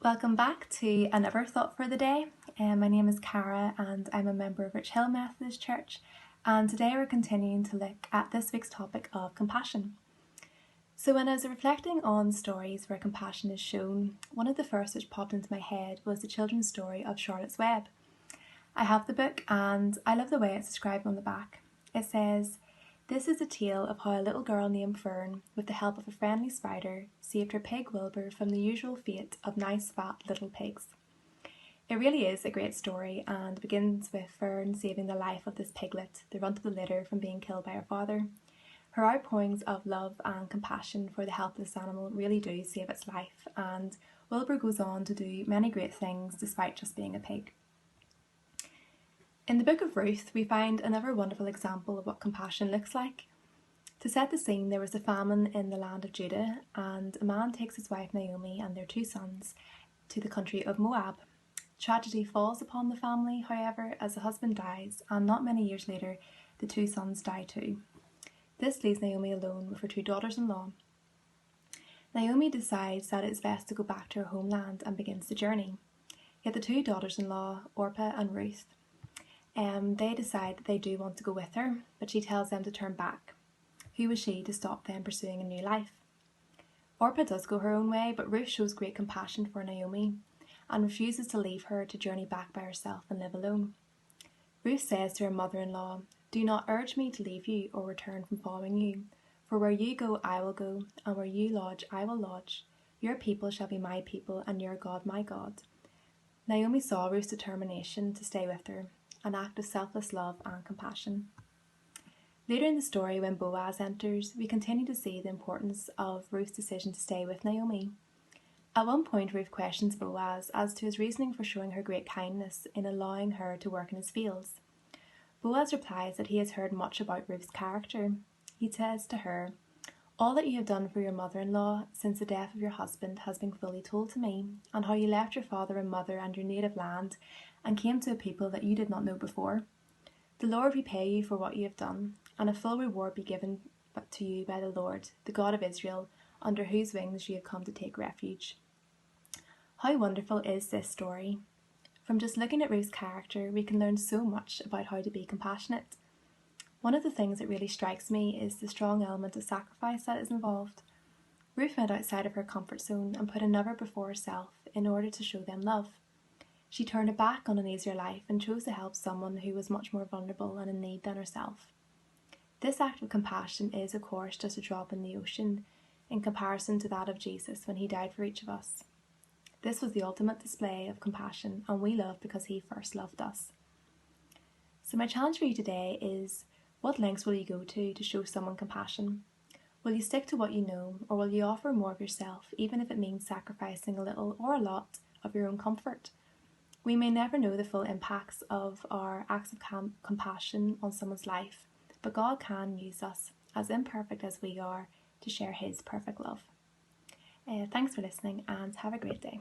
Welcome back to another thought for the day. My name is Cara and I'm a member of Rich Hill Methodist Church, and today we're continuing to look at this week's topic of compassion. So when I was reflecting on stories where compassion is shown, one of the first which popped into my head was the children's story of Charlotte's Web. I have the book and I love the way it's described on the back. It says, "This is a tale of how a little girl named Fern, with the help of a friendly spider, saved her pig Wilbur from the usual fate of nice fat little pigs." It really is a great story and begins with Fern saving the life of this piglet, the runt of the litter, from being killed by her father. Her outpourings of love and compassion for the helpless animal really do save its life, and Wilbur goes on to do many great things despite just being a pig. In the book of Ruth, we find another wonderful example of what compassion looks like. To set the scene, there was a famine in the land of Judah, and a man takes his wife Naomi and their 2 sons to the country of Moab. Tragedy falls upon the family, however, as the husband dies, and not many years later, the 2 sons die too. This leaves Naomi alone with her 2 daughters-in-law. Naomi decides that it's best to go back to her homeland and begins the journey. Yet the 2 daughters-in-law, Orpah and Ruth, they decide that they do want to go with her, but she tells them to turn back. Who was she to stop them pursuing a new life? Orpah does go her own way, but Ruth shows great compassion for Naomi and refuses to leave her to journey back by herself and live alone. Ruth says to her mother-in-law, "Do not urge me to leave you or return from following you, for where you go I will go, and where you lodge I will lodge. Your people shall be my people, and your God my God." Naomi saw Ruth's determination to stay with her, an act of selfless love and compassion. Later in the story, when Boaz enters, we continue to see the importance of Ruth's decision to stay with Naomi. At one point, Ruth questions Boaz as to his reasoning for showing her great kindness in allowing her to work in his fields. Boaz replies that he has heard much about Ruth's character. He says to her, "All that you have done for your mother-in-law since the death of your husband has been fully told to me, and how you left your father and mother and your native land and came to a people that you did not know before. The Lord repay you for what you have done, and a full reward be given to you by the Lord, the God of Israel, under whose wings you have come to take refuge." How wonderful is this story? From just looking at Ruth's character, we can learn so much about how to be compassionate. One of the things that really strikes me is the strong element of sacrifice that is involved. Ruth went outside of her comfort zone and put another before herself in order to show them love. She turned her back on an easier life and chose to help someone who was much more vulnerable and in need than herself. This act of compassion is, of course, just a drop in the ocean in comparison to that of Jesus when he died for each of us. This was the ultimate display of compassion, and we love because he first loved us. So my challenge for you today is, what lengths will you go to show someone compassion? Will you stick to what you know, or will you offer more of yourself, even if it means sacrificing a little or a lot of your own comfort? We may never know the full impacts of our acts of compassion on someone's life, but God can use us, as imperfect as we are, to share his perfect love. Thanks for listening and have a great day.